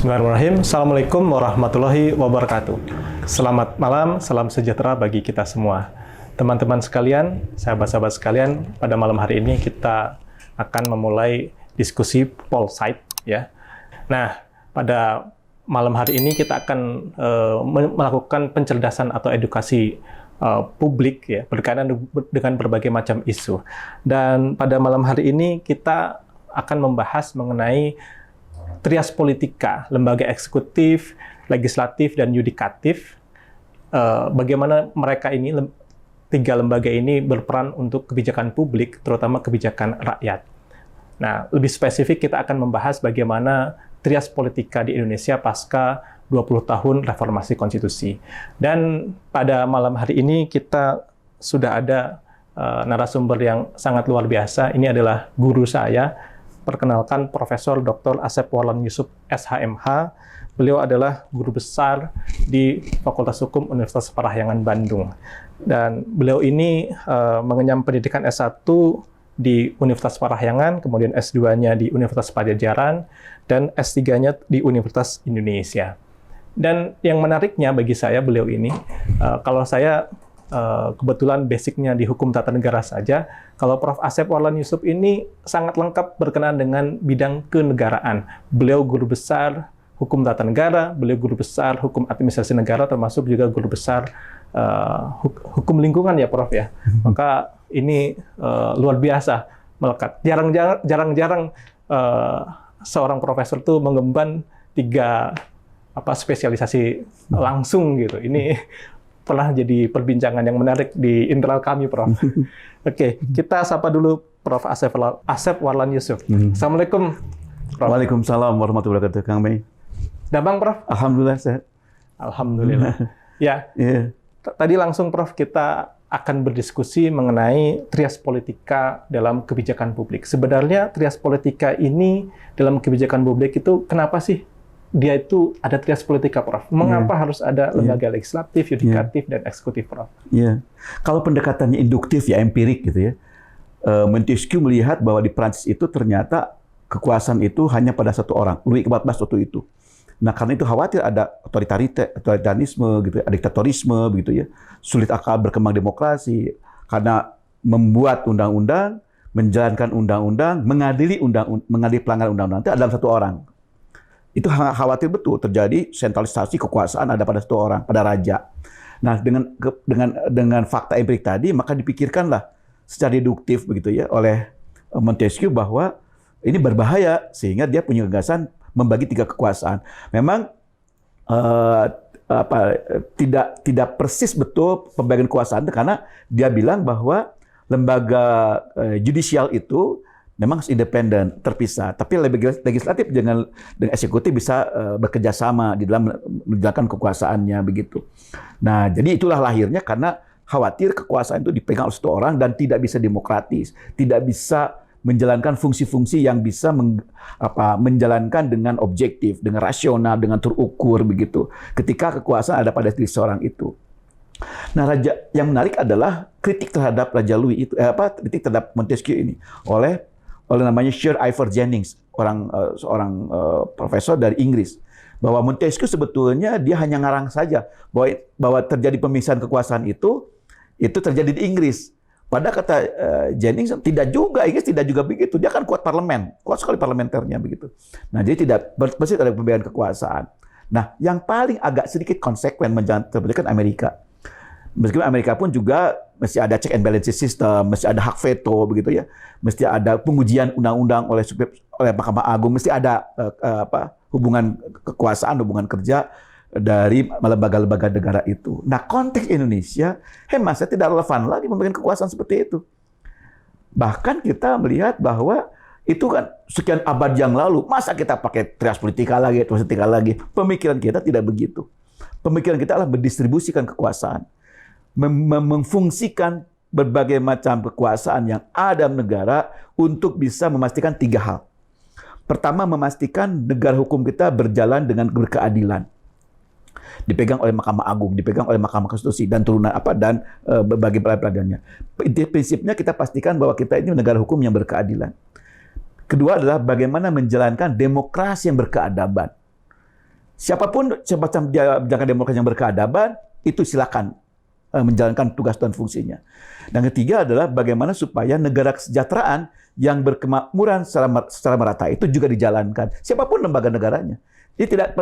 Bismillahirrahmanirrahim. Assalamualaikum warahmatullahi wabarakatuh. Selamat malam, salam sejahtera bagi kita semua. Teman-teman sekalian, sahabat-sahabat sekalian, pada malam hari ini kita akan memulai diskusi Polsite, ya. Nah, pada malam hari ini kita akan melakukan pencerdasan atau edukasi publik, ya, berkaitan dengan berbagai macam isu. Dan pada malam hari ini kita akan membahas mengenai trias politika, lembaga eksekutif, legislatif, dan yudikatif. Bagaimana mereka ini, tiga lembaga ini berperan untuk kebijakan publik, terutama kebijakan rakyat. Nah, lebih spesifik kita akan membahas bagaimana trias politika di Indonesia pasca 20 tahun reformasi konstitusi. Dan pada malam hari ini kita sudah ada narasumber yang sangat luar biasa. Ini adalah guru saya. Perkenalkan Profesor Dr. Asep Warlan Yusuf, SHMH. Beliau adalah guru besar di Fakultas Hukum Universitas Parahyangan Bandung. Dan beliau ini mengenyam pendidikan S1 di Universitas Parahyangan, kemudian S2-nya di Universitas Padjadjaran, dan S3-nya di Universitas Indonesia. Dan yang menariknya bagi saya, beliau ini, kalau saya kebetulan basicnya di hukum tata negara saja, kalau Prof. Asep Warlan Yusuf ini sangat lengkap berkenaan dengan bidang kenegaraan. Beliau guru besar hukum tata negara, beliau guru besar hukum administrasi negara, termasuk juga guru besar hukum lingkungan ya Prof ya. Maka ini luar biasa melekat. Jarang-jarang seorang profesor tuh mengemban tiga spesialisasi langsung gitu. Ini pernah jadi perbincangan yang menarik di internal kami, Prof. Oke, kita sapa dulu Prof. Asep Warlan Yusuf. Assalamualaikum, Prof. Waalaikumsalam warahmatullahi wabarakatuh, Kang Mei. Dabang, Prof? Alhamdulillah, sehat. Alhamdulillah. Ya, tadi langsung, Prof, kita akan berdiskusi mengenai trias politika dalam kebijakan publik. Sebenarnya trias politika ini dalam kebijakan publik itu kenapa sih dia itu ada trias politika, Prof? Mengapa harus ada lembaga legislatif, yudikatif, dan eksekutif, Prof? Kalau pendekatannya induktif ya, empirik gitu ya. Montesquieu melihat bahwa di Prancis itu ternyata kekuasaan itu hanya pada satu orang, Louis XIV waktu itu. Nah, karena itu khawatir ada otoritarisme gitu, ada diktatorisme begitu ya. Sulit akal berkembang demokrasi karena membuat undang-undang, menjalankan undang-undang, mengadili pelanggaran undang-undang itu dalam satu orang. Itu khawatir betul terjadi sentralisasi kekuasaan ada pada satu orang, pada raja. Nah, dengan fakta empirik tadi, maka dipikirkanlah secara deduktif begitu ya oleh Montesquieu bahwa ini berbahaya sehingga dia punya gagasan membagi tiga kekuasaan. Memang tidak persis betul pembagian kekuasaan karena dia bilang bahwa lembaga judicial itu memang independen, terpisah. Tapi legislatif dengan eksekutif bisa bekerja sama di dalam menjalankan kekuasaannya begitu. Nah, jadi itulah lahirnya karena khawatir kekuasaan itu dipegang oleh satu orang dan tidak bisa demokratis, tidak bisa menjalankan fungsi-fungsi yang bisa menjalankan dengan objektif, dengan rasional, dengan terukur begitu. Ketika kekuasaan ada pada diri seorang itu. Nah, yang menarik adalah kritik terhadap Raja Louis itu, kritik terhadap Montesquieu ini oleh namanya Sir Ivor Jennings, seorang profesor dari Inggris, bahwa Montesquieu sebetulnya dia hanya ngarang saja bahwa terjadi pemisahan kekuasaan itu terjadi di Inggris. Pada kata Jennings tidak juga, Inggris tidak juga begitu. Dia kan kuat sekali parlementernya begitu. Nah, jadi tidak persis ada pembagian kekuasaan. Nah, yang paling agak sedikit konsekuen menjalankan Amerika. Meskipun Amerika pun juga mesti ada check and balance system, mesti ada hak veto begitu ya, mesti ada pengujian undang-undang oleh Mahkamah Agung, mesti ada hubungan kekuasaan, hubungan kerja dari lembaga-lembaga negara itu. Nah, konteks Indonesia, hemat saya tidak relevan lagi pembagian kekuasaan seperti itu. Bahkan kita melihat bahwa itu kan sekian abad yang lalu, masa kita pakai trias politika lagi. Pemikiran kita tidak begitu. Pemikiran kita adalah mendistribusikan kekuasaan. Memfungsikan berbagai macam kekuasaan yang ada dalam negara untuk bisa memastikan tiga hal. Pertama, memastikan negara hukum kita berjalan dengan berkeadilan. Dipegang oleh Mahkamah Agung, dipegang oleh Mahkamah Konstitusi dan turunan dan berbagai peradilannya. Prinsipnya kita pastikan bahwa kita ini negara hukum yang berkeadilan. Kedua adalah bagaimana menjalankan demokrasi yang berkeadaban. Siapapun semacam dia menjalankan demokrasi yang berkeadaban, itu silakan menjalankan tugas dan fungsinya. Dan ketiga adalah bagaimana supaya negara kesejahteraan yang berkemakmuran secara merata itu juga dijalankan. Siapapun lembaga negaranya. Ini tidak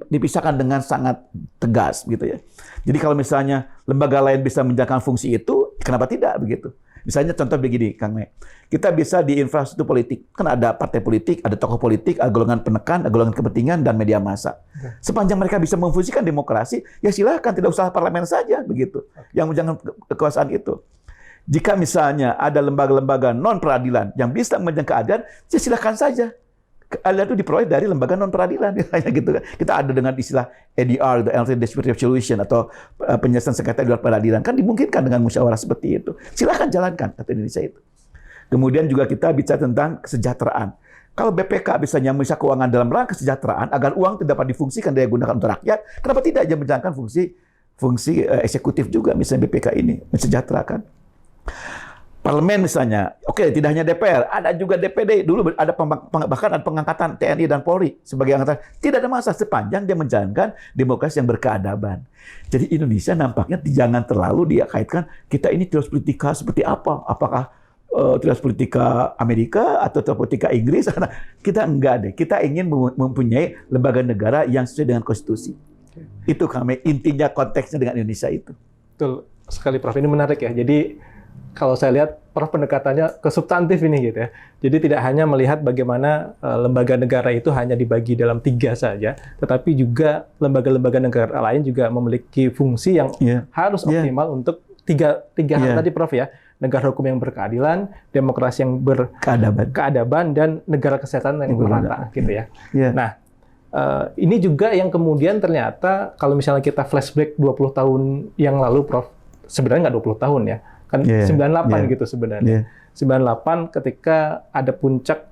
dipisahkan dengan sangat tegas gitu ya. Jadi kalau misalnya lembaga lain bisa menjalankan fungsi itu, kenapa tidak begitu? Misalnya contoh begini, Kang Me. Kita bisa di infrastruktur politik. Kan ada partai politik, ada tokoh politik, ada golongan penekan, ada golongan kepentingan, dan media massa. Sepanjang mereka bisa memfungsikan demokrasi, ya silakan, tidak usah parlemen saja begitu. Yang menjalankan kekuasaan itu. Jika misalnya ada lembaga-lembaga non-peradilan yang bisa menjalankan keadilan, ya silakan saja. Keadilan itu diperoleh dari lembaga non-peradilan. Gitu kan. Kita ada dengan istilah ADR, Alternative Dispute Resolution, atau penyelesaian sengketa di luar peradilan. Kan dimungkinkan dengan musyawarah seperti itu. Silakan jalankan, kata Indonesia itu. Kemudian juga kita bicara tentang kesejahteraan. Kalau BPK bisa menyambungkan keuangan dalam rangka kesejahteraan, agar uang tidak dapat difungsikan dan digunakan untuk rakyat, kenapa tidak dia menjalankan fungsi eksekutif juga, misalnya BPK ini, mensejahterakan. Parlemen misalnya, oke, tidak hanya DPR, ada juga DPD. Dulu ada bahkan ada pengangkatan TNI dan Polri sebagai angkatan. Tidak ada masalah sepanjang dia menjalankan demokrasi yang berkeadaban. Jadi Indonesia nampaknya jangan terlalu dia kaitkan kita ini teori politika seperti apa? Apakah teori politika Amerika atau teori politika Inggris? Kita enggak deh. Kita ingin mempunyai lembaga negara yang sesuai dengan konstitusi. Itu kami intinya konteksnya dengan Indonesia itu. Betul sekali, Prof. Ini menarik ya. Jadi kalau saya lihat, Prof, pendekatannya ke substantif ini gitu ya. Jadi tidak hanya melihat bagaimana lembaga negara itu hanya dibagi dalam 3 saja, tetapi juga lembaga-lembaga negara lain juga memiliki fungsi yang harus optimal untuk tiga hal tadi, Prof, ya. Negara hukum yang berkeadilan, demokrasi yang berkeadaban, dan negara kesehatan yang merata gitu ya. Nah, ini juga yang kemudian ternyata kalau misalnya kita flashback 20 tahun yang lalu, Prof, sebenarnya nggak 20 tahun ya. Kan 98 gitu sebenarnya. 98 ketika ada puncak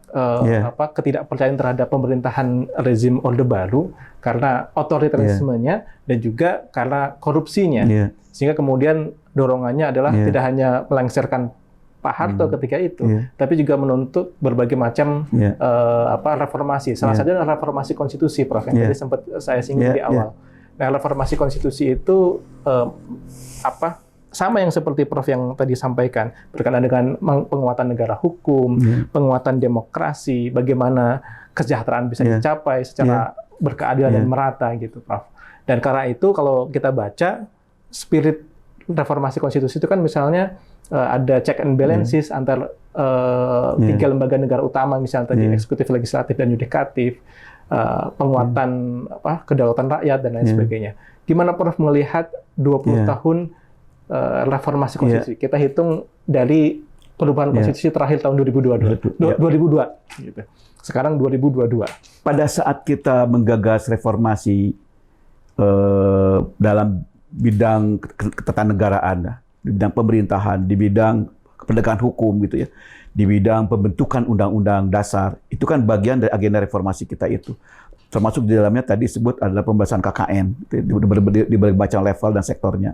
ketidakpercayaan terhadap pemerintahan rezim Orde Baru karena otoritarismenya dan juga karena korupsinya. Sehingga kemudian dorongannya adalah tidak hanya melengsarkan Pak Harto ketika itu, tapi juga menuntut berbagai macam reformasi. Salah satunya adalah reformasi konstitusi, Prof, yang tadi sempat saya singgung di awal. Nah, reformasi konstitusi itu sama yang seperti Prof yang tadi sampaikan, berkaitan dengan penguatan negara hukum, penguatan demokrasi, bagaimana kesejahteraan bisa dicapai secara berkeadilan dan merata gitu, Prof. Dan karena itu kalau kita baca spirit reformasi konstitusi itu kan misalnya ada check and balances antar 3 lembaga negara utama, misalnya tadi eksekutif, legislatif, dan yudikatif, penguatan kedaulatan rakyat dan lain sebagainya. Gimana Prof melihat 20 tahun reformasi konstitusi? Kita hitung dari perubahan konstitusi terakhir tahun 2002. Gitu. Sekarang 2022. Pada saat kita menggagas reformasi dalam bidang ketatanegaraan, di bidang pemerintahan, di bidang penegakan hukum gitu ya, di bidang pembentukan undang-undang dasar, itu kan bagian dari agenda reformasi kita itu. Termasuk di dalamnya tadi disebut adalah pembahasan KKN di berbagai macam level dan sektornya.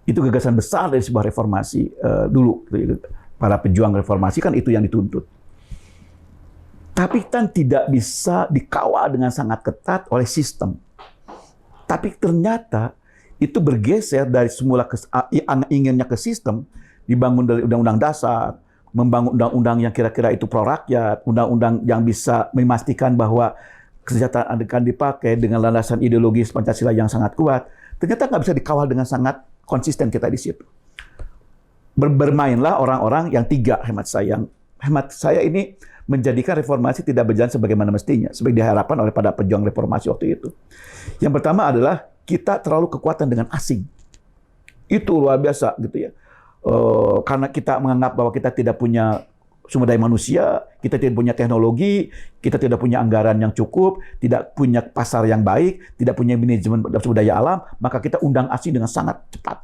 Itu gagasan besar dari sebuah reformasi dulu. Para pejuang reformasi kan itu yang dituntut. Tapi kan tidak bisa dikawal dengan sangat ketat oleh sistem. Tapi ternyata itu bergeser dari semula inginnya ke sistem, dibangun dari undang-undang dasar, membangun undang-undang yang kira-kira itu pro rakyat, undang-undang yang bisa memastikan bahwa kesejahteraan akan dipakai dengan landasan ideologis Pancasila yang sangat kuat. Ternyata nggak bisa dikawal dengan sangat konsisten kita di situ. Bermainlah orang-orang yang 3 hemat saya. Hemat saya ini menjadikan reformasi tidak berjalan sebagaimana mestinya, seperti diharapkan oleh para pejuang reformasi waktu itu. Yang pertama adalah kita terlalu kekuatan dengan asing. Itu luar biasa gitu ya. Karena kita menganggap bahwa kita tidak punya sumber daya manusia, kita tidak punya teknologi, kita tidak punya anggaran yang cukup, tidak punya pasar yang baik, tidak punya manajemen sumber daya alam, maka kita undang asing dengan sangat cepat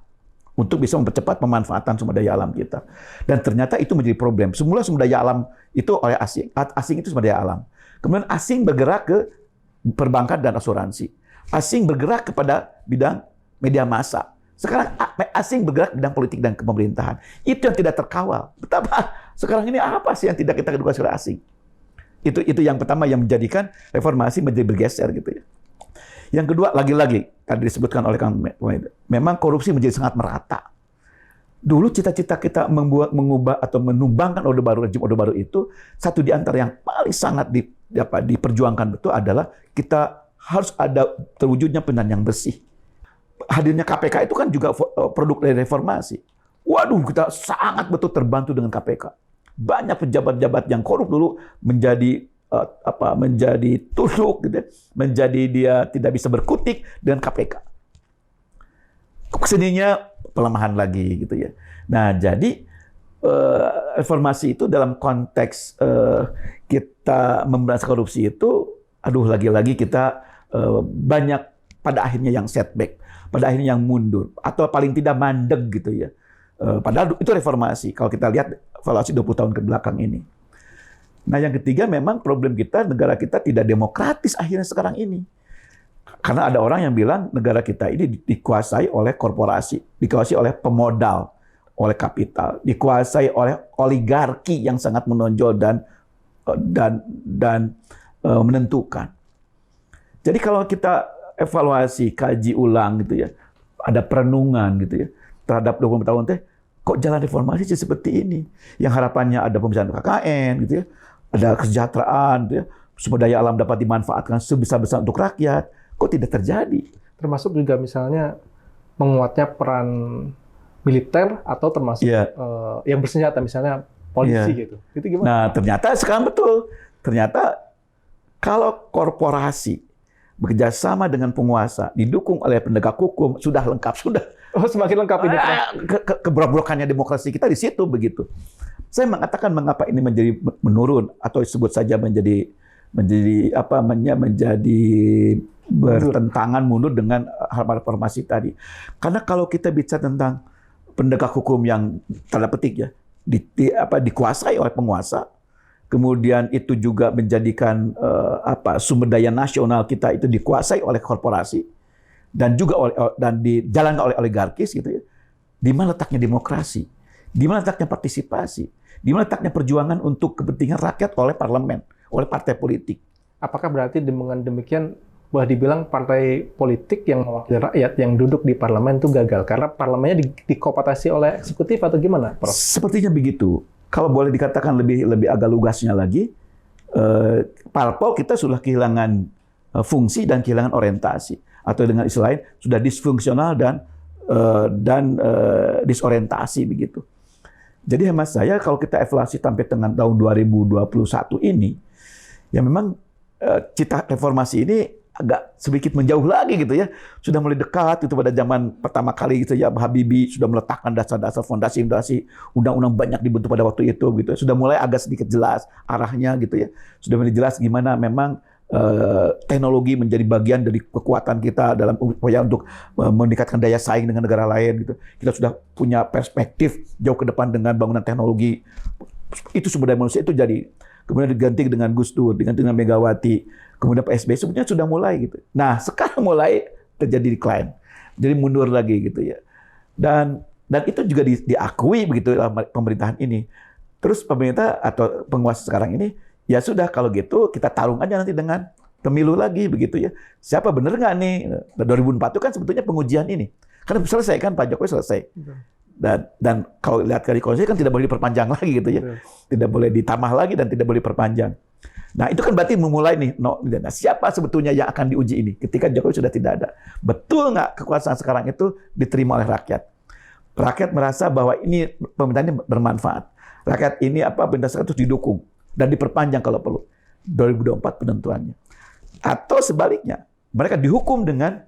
untuk bisa mempercepat pemanfaatan sumber daya alam kita. Dan ternyata itu menjadi problem. Semula sumber daya alam itu oleh asing. Asing itu sumber daya alam. Kemudian asing bergerak ke perbankan dan asuransi. Asing bergerak kepada bidang media massa. Sekarang asing bergerak bidang politik dan kepemerintahan. Itu yang tidak terkawal. Betapa sekarang ini apa sih yang tidak kita edukasi oleh asing? Itu yang pertama yang menjadikan reformasi menjadi bergeser gitu ya. Yang kedua, lagi-lagi tadi disebutkan oleh Kang Wahid, memang korupsi menjadi sangat merata. Dulu cita-cita kita mengubah atau menumbangkan rejim Orde Baru itu, satu di antara yang paling sangat diperjuangkan betul adalah kita harus ada terwujudnya pemerintahan yang bersih. Hadirnya KPK itu kan juga produk dari reformasi. Waduh, kita sangat betul terbantu dengan KPK. Banyak pejabat-pejabat yang korup dulu menjadi tunduk, gitu, menjadi dia tidak bisa berkutik dengan KPK. Kesininya pelemahan lagi, gitu ya. Nah, jadi reformasi itu dalam konteks kita memberantas korupsi itu, lagi-lagi kita banyak pada akhirnya yang setback, pada akhirnya yang mundur, atau paling tidak mandek, gitu ya. Padahal itu reformasi, kalau kita lihat evaluasi 20 tahun ke belakang ini. Nah, yang ketiga memang problem kita, negara kita tidak demokratis akhirnya sekarang ini. Karena ada orang yang bilang negara kita ini dikuasai oleh korporasi, dikuasai oleh pemodal, oleh kapital, dikuasai oleh oligarki yang sangat menonjol dan menentukan. Jadi kalau kita evaluasi, kaji ulang gitu ya, ada perenungan gitu ya, terhadap 20 tahun kok jalan reformasi seperti ini? Yang harapannya ada pembebasan KKN gitu ya, ada kesejahteraan gitu ya, sumber daya alam dapat dimanfaatkan sebesar-besar untuk rakyat, kok tidak terjadi? Termasuk juga misalnya menguatnya peran militer atau termasuk yang bersenjata misalnya polisi gitu. Itu gimana? Nah, ternyata sekarang betul. Ternyata kalau korporasi bekerja sama dengan penguasa, didukung oleh penegak hukum, sudah lengkap, sudah. Oh, semakin lengkap ini. Keberbrokannya demokrasi kita di situ begitu. Saya mengatakan mengapa ini menjadi menurun atau disebut saja menjadi bertentangan mundur dengan harapan reformasi tadi. Karena kalau kita bicara tentang penegak hukum yang tanda petik ya dikuasai oleh penguasa, kemudian itu juga menjadikan sumber daya nasional kita itu dikuasai oleh korporasi dan juga dijalankan oleh oligarkis gitu ya. Di mana letaknya demokrasi? Di mana letaknya partisipasi? Di mana letaknya perjuangan untuk kepentingan rakyat oleh parlemen, oleh partai politik? Apakah berarti dengan demikian boleh dibilang partai politik yang mewakili rakyat yang duduk di parlemen itu gagal karena parlemennya dikooptasi oleh eksekutif atau gimana, Prof? Sepertinya begitu. Kalau boleh dikatakan lebih agak lugasnya lagi, parpol kita sudah kehilangan fungsi dan kehilangan orientasi, atau dengan istilah lain sudah disfungsional dan disorientasi begitu. Jadi hemat saya kalau kita evaluasi sampai dengan tahun 2021 ini, ya memang cita reformasi ini agak sedikit menjauh lagi gitu ya. Sudah mulai dekat itu pada zaman pertama kali gitu ya, Habibie sudah meletakkan dasar-dasar fondasi-fondasi undang-undang banyak dibentuk pada waktu itu gitu. Sudah mulai agak sedikit jelas arahnya gitu ya. Sudah mulai jelas gimana memang teknologi menjadi bagian dari kekuatan kita dalam upaya untuk meningkatkan daya saing dengan negara lain gitu. Kita sudah punya perspektif jauh ke depan dengan bangunan teknologi. Itu sumber daya manusia itu jadi. Kemudian diganti dengan Gus Dur, diganti dengan Megawati, kemudian Pak SBY, sebenarnya sudah mulai gitu. Nah, sekarang mulai terjadi decline. Jadi mundur lagi gitu ya. Dan itu juga diakui begitu dalam pemerintahan ini. Terus pemerintah atau penguasa sekarang ini, ya sudah kalau gitu kita tarung aja nanti dengan pemilu lagi begitu ya. Siapa benar nggak nih? 2004 itu kan sebetulnya pengujian ini. Karena selesai kan, Pak Jokowi selesai. Dan kalau lihat dari konstitusi kan tidak boleh diperpanjang lagi gitu ya. Tidak boleh ditambah lagi dan tidak boleh diperpanjang. Nah, itu kan berarti memulai nih. Nah, siapa sebetulnya yang akan diuji ini ketika Jokowi sudah tidak ada? Betul nggak kekuasaan sekarang itu diterima oleh rakyat? Rakyat merasa bahwa ini pemerintahan ini bermanfaat. Rakyat ini pemerintahan itu didukung dan diperpanjang kalau perlu. 2024 penentuannya. Atau sebaliknya, mereka dihukum dengan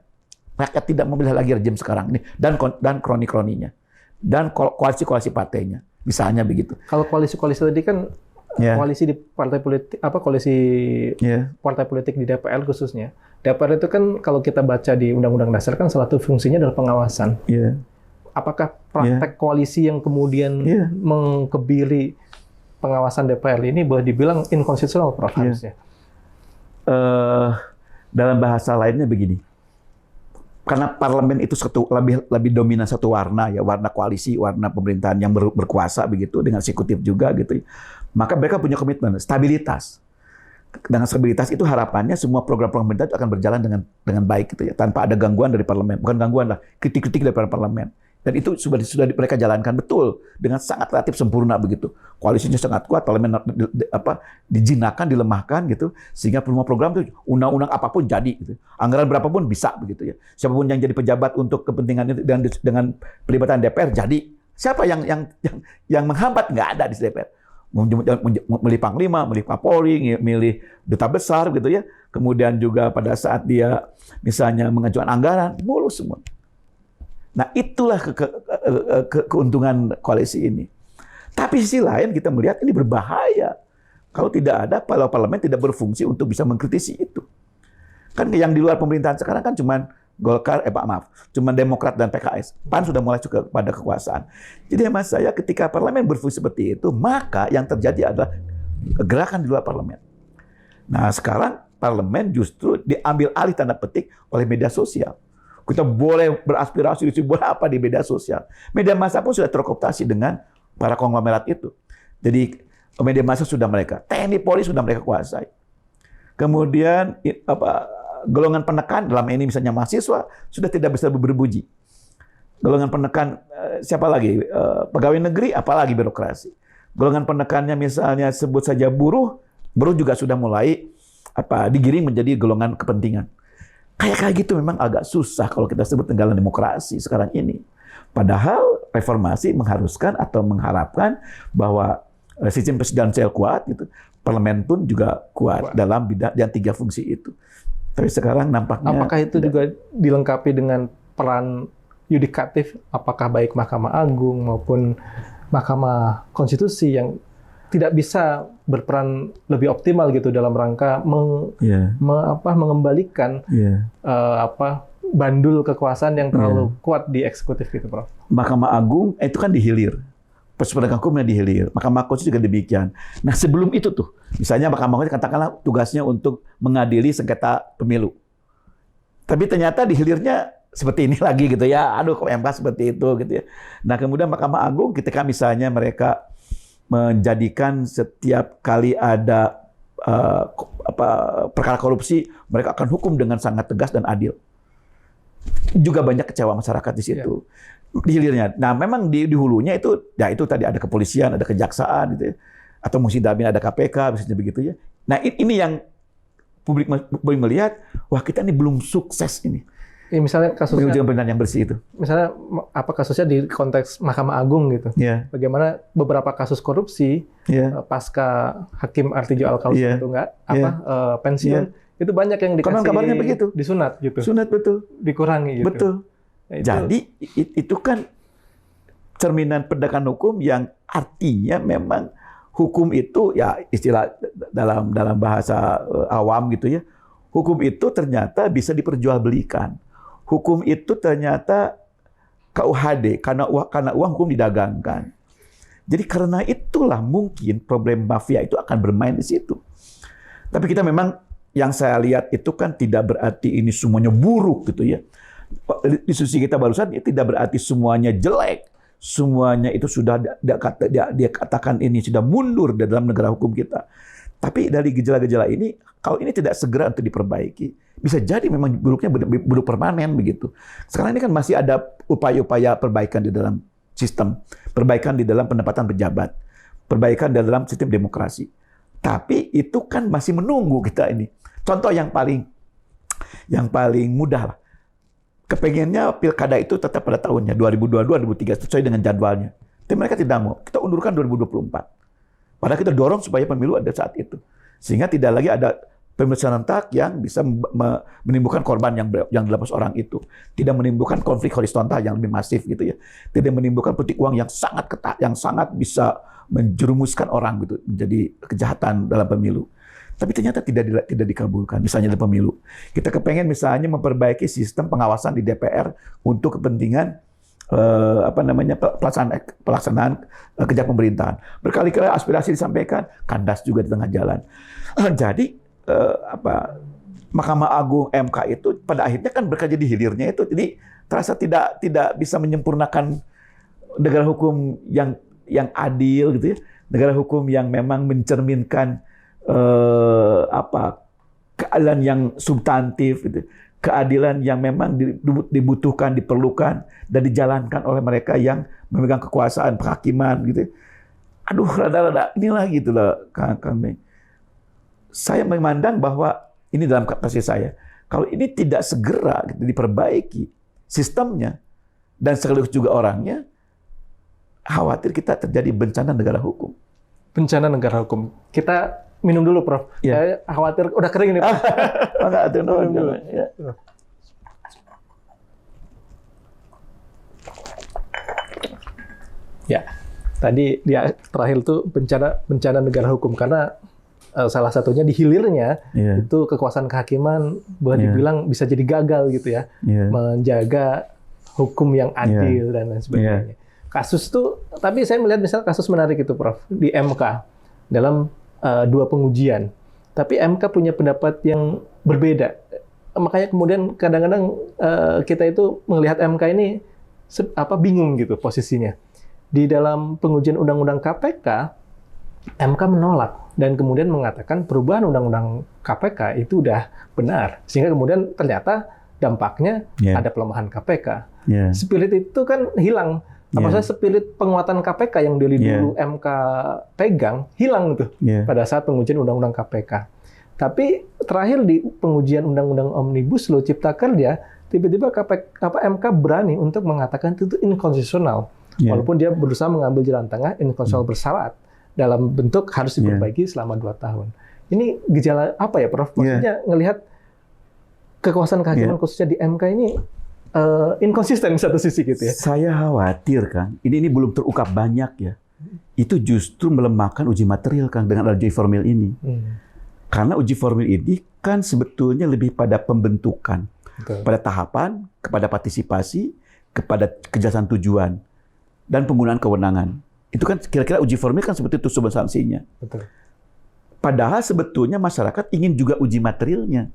rakyat tidak memilih lagi rejim sekarang ini dan kroni-kroninya. Dan koalisi-koalisi partainya, misalnya begitu. Kalau koalisi-koalisi tadi kan koalisi di partai politik, partai politik di DPR khususnya. DPR itu kan kalau kita baca di Undang-Undang Dasar kan salah satu fungsinya adalah pengawasan. Apakah praktek koalisi yang kemudian mengkebiri pengawasan DPR ini boleh dibilang inkonstitusional, Prof? Harusnya? Dalam bahasa lainnya begini. Karena parlemen itu lebih dominan satu warna ya, warna koalisi, warna pemerintahan yang berkuasa begitu dengan eksekutif juga gitu. Maka mereka punya komitmen stabilitas. Dengan stabilitas itu harapannya semua program-program pemerintah itu akan berjalan dengan baik gitu ya, tanpa ada gangguan dari parlemen. Bukan gangguan lah, kritik-kritik dari parlemen. Dan itu sudah mereka jalankan betul dengan sangat relatif sempurna begitu. Koalisinya sangat kuat, parlemen dijinakan, dilemahkan gitu, sehingga semua program itu undang-undang apapun jadi gitu. Anggaran berapapun bisa begitu ya. Siapapun yang jadi pejabat untuk kepentingan itu dengan pelibatan DPR jadi. Siapa yang menghambat? Nggak ada di DPR. Milih Panglima, milih Kapolri, milih duta besar gitu ya. Kemudian juga pada saat dia misalnya mengajukan anggaran, mulus semua. Nah, itulah keuntungan koalisi ini. Tapi sisi lain kita melihat ini berbahaya. Kalau parlemen tidak berfungsi untuk bisa mengkritisi itu. Kan yang di luar pemerintahan sekarang kan cuman cuma Demokrat dan PKS. PAN sudah mulai juga pada kekuasaan. Jadi hemat saya ketika parlemen berfungsi seperti itu, maka yang terjadi adalah gerakan di luar parlemen. Nah sekarang parlemen justru diambil alih tanda petik oleh media sosial. Kita boleh beraspirasi, boleh apa di media sosial. Media massa pun sudah terkooptasi dengan para konglomerat itu. Jadi media massa sudah mereka, TNI Polri sudah mereka kuasai. Kemudian golongan penekan dalam ini misalnya mahasiswa sudah tidak bisa berbuji. Golongan penekan siapa lagi? Pegawai negeri, apalagi birokrasi. Golongan penekannya misalnya sebut saja buruh juga sudah mulai digiring menjadi golongan kepentingan. Kayak gitu memang agak susah kalau kita sebut negara demokrasi sekarang ini. Padahal reformasi mengharuskan atau mengharapkan bahwa sistem presidensial kuat gitu. Parlemen pun juga kuat dalam bidang yang 3 fungsi itu. Tapi sekarang nampaknya... Apakah itu juga dilengkapi dengan peran yudikatif, apakah baik Mahkamah Agung maupun Mahkamah Konstitusi yang tidak bisa berperan lebih optimal gitu dalam rangka mengembalikan bandul kekuasaan yang terlalu kuat di eksekutif gitu, Prof. Mahkamah Agung itu kan dihilir. Penegak hukumnya dihilir. Mahkamah Konstitusi juga demikian. Nah, sebelum itu tuh, misalnya Mahkamah Konstitusi katakanlah tugasnya untuk mengadili sengketa pemilu. Tapi ternyata dihilirnya seperti ini lagi gitu ya. Aduh, kok MK seperti itu gitu ya. Nah, kemudian Mahkamah Agung ketika misalnya mereka menjadikan setiap kali ada perkara korupsi, mereka akan hukum dengan sangat tegas dan adil. Juga banyak kecewa masyarakat di situ. Di hilirnya. Nah, memang di hulunya itu tadi ada kepolisian, ada kejaksaan gitu ya. Atau mesti dalamnya ada KPK, misalnya begitu ya. Nah, ini yang publik melihat, wah kita ini belum sukses ini. Ya, misalnya kasusnya pemerintahan yang bersih itu. Misalnya apa kasusnya di konteks Mahkamah Agung gitu. Yeah. Bagaimana beberapa kasus korupsi pasca Hakim Artijo Al-Kausum itu pensiun itu banyak yang dikasih kabarnya begitu. Disunat gitu. Sunat betul. Dikurangi gitu. Betul. Nah, jadi itu kan cerminan penegakan hukum yang artinya memang hukum itu ya istilah dalam bahasa awam gitu ya. Hukum itu ternyata bisa diperjualbelikan. Hukum itu ternyata KUHD, karena uang hukum didagangkan. Jadi karena itulah mungkin problem mafia itu akan bermain di situ. Tapi kita memang yang saya lihat itu kan tidak berarti ini semuanya buruk gitu ya. Diskusi kita barusan itu tidak berarti semuanya jelek. Semuanya itu sudah dia katakan ini sudah mundur dalam negara hukum kita. Tapi dari gejala-gejala ini, kalau ini tidak segera untuk diperbaiki, bisa jadi memang buruknya buruk permanen begitu. Sekarang ini kan masih ada upaya-upaya perbaikan di dalam sistem, perbaikan di dalam penempatan pejabat, perbaikan di dalam sistem demokrasi. Tapi itu kan masih menunggu kita ini. Contoh yang paling mudah lah. Kepengennya pilkada itu tetap pada tahunnya 2022-2023 sesuai dengan jadwalnya. Tapi mereka tidak mau. Kita undurkan 2024. Padahal kita dorong supaya pemilu ada saat itu. Sehingga tidak lagi ada pemilu serentak yang bisa menimbulkan korban yang 18 orang itu. Tidak menimbulkan konflik horizontal yang lebih masif gitu ya. Tidak menimbulkan politik uang yang sangat ketat, yang sangat bisa menjerumuskan orang gitu menjadi kejahatan dalam pemilu. Tapi ternyata tidak dikabulkan misalnya dalam pemilu. Kita kepengen misalnya memperbaiki sistem pengawasan di DPR untuk kepentingan pelaksanaan kerja pemerintahan. Berkali-kali aspirasi disampaikan, kandas juga di tengah jalan. Jadi Mahkamah Agung MK itu pada akhirnya kan bekerja di hilirnya itu, jadi terasa tidak bisa menyempurnakan negara hukum yang adil gitu ya, negara hukum yang memang mencerminkan keadilan yang substantif, gitu. Keadilan yang memang dibutuhkan, diperlukan, dan dijalankan oleh mereka yang memegang kekuasaan penghakiman, gitu. Aduh, rada-rada inilah gitu lah, kami. Saya memandang bahwa ini dalam kapasitas saya, kalau ini tidak segera gitu, diperbaiki sistemnya dan sekaligus juga orangnya, khawatir kita terjadi bencana negara hukum. Bencana negara hukum. Kita minum dulu, Prof. Ya. Saya khawatir udah kering nih, Prof. Enggak, minum dulu. Ya. Ya, tadi dia terakhir tuh bencana negara hukum karena salah satunya di hilirnya itu kekuasaan kehakiman boleh dibilang bisa jadi gagal gitu ya, menjaga hukum yang adil dan lain sebagainya. Kasus tuh, tapi saya melihat misalnya kasus menarik itu, Prof, di MK dalam 2 pengujian. Tapi MK punya pendapat yang berbeda. Makanya kemudian kadang-kadang kita itu melihat MK ini bingung gitu posisinya. Di dalam pengujian Undang-Undang KPK, MK menolak dan kemudian mengatakan perubahan Undang-Undang KPK itu udah benar. Sehingga kemudian ternyata dampaknya ada pelemahan KPK. Spirit itu kan hilang. Maksudnya spirit penguatan KPK yang dari dulu MK pegang, hilang tuh pada saat pengujian Undang-Undang KPK. Tapi terakhir di pengujian Undang-Undang Omnibus Law Cipta Kerja, tiba-tiba MK berani untuk mengatakan itu inkonstitusional. Walaupun dia berusaha mengambil jalan tengah, inkonstitusional bersyarat dalam bentuk harus diperbaiki selama 2 tahun. Ini gejala apa ya, Prof? Maksudnya ngelihat kekuasaan kehakiman khususnya di MK ini inkonsisten di satu sisi gitu ya. Saya khawatir, Kang, ini belum terungkap banyak ya. Itu justru melemahkan uji material, Kang, dengan uji formil ini. Karena uji formil ini kan sebetulnya lebih pada pembentukan, pada tahapan, kepada partisipasi, kepada kejelasan tujuan, dan penggunaan kewenangan. Itu kan kira-kira uji formil kan seperti itu substansinya. Betul. Padahal sebetulnya masyarakat ingin juga uji materialnya.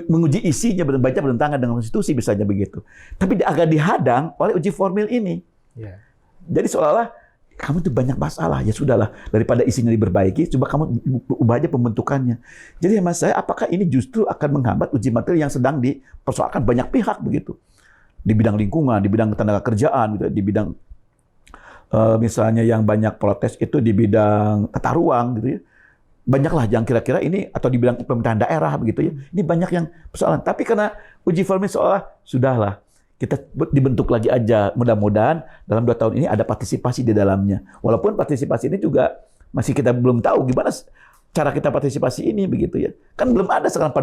Menguji isinya baca bertentangan dengan konstitusi misalnya begitu. Tapi agak dihadang oleh uji formil ini. Jadi seolah-olah kamu itu banyak masalah, ya sudahlah, daripada isinya diperbaiki, coba kamu ubah aja pembentukannya. Jadi mas saya, apakah ini justru akan menghambat uji material yang sedang dipersoalkan banyak pihak begitu? Di bidang lingkungan, di bidang tenaga kerjaan, gitu, di bidang misalnya yang banyak protes itu di bidang tata ruang, gitu ya. Banyaklah yang kira-kira ini, atau di bidang pemerintahan daerah begitu ya. Ini banyak yang persoalan. Tapi karena uji formil seolah sudahlah, kita dibentuk lagi aja. Mudah-mudahan dalam 2 tahun ini ada partisipasi di dalamnya. Walaupun partisipasi ini juga masih kita belum tahu gimana cara kita partisipasi ini begitu ya. Kan belum ada sekarang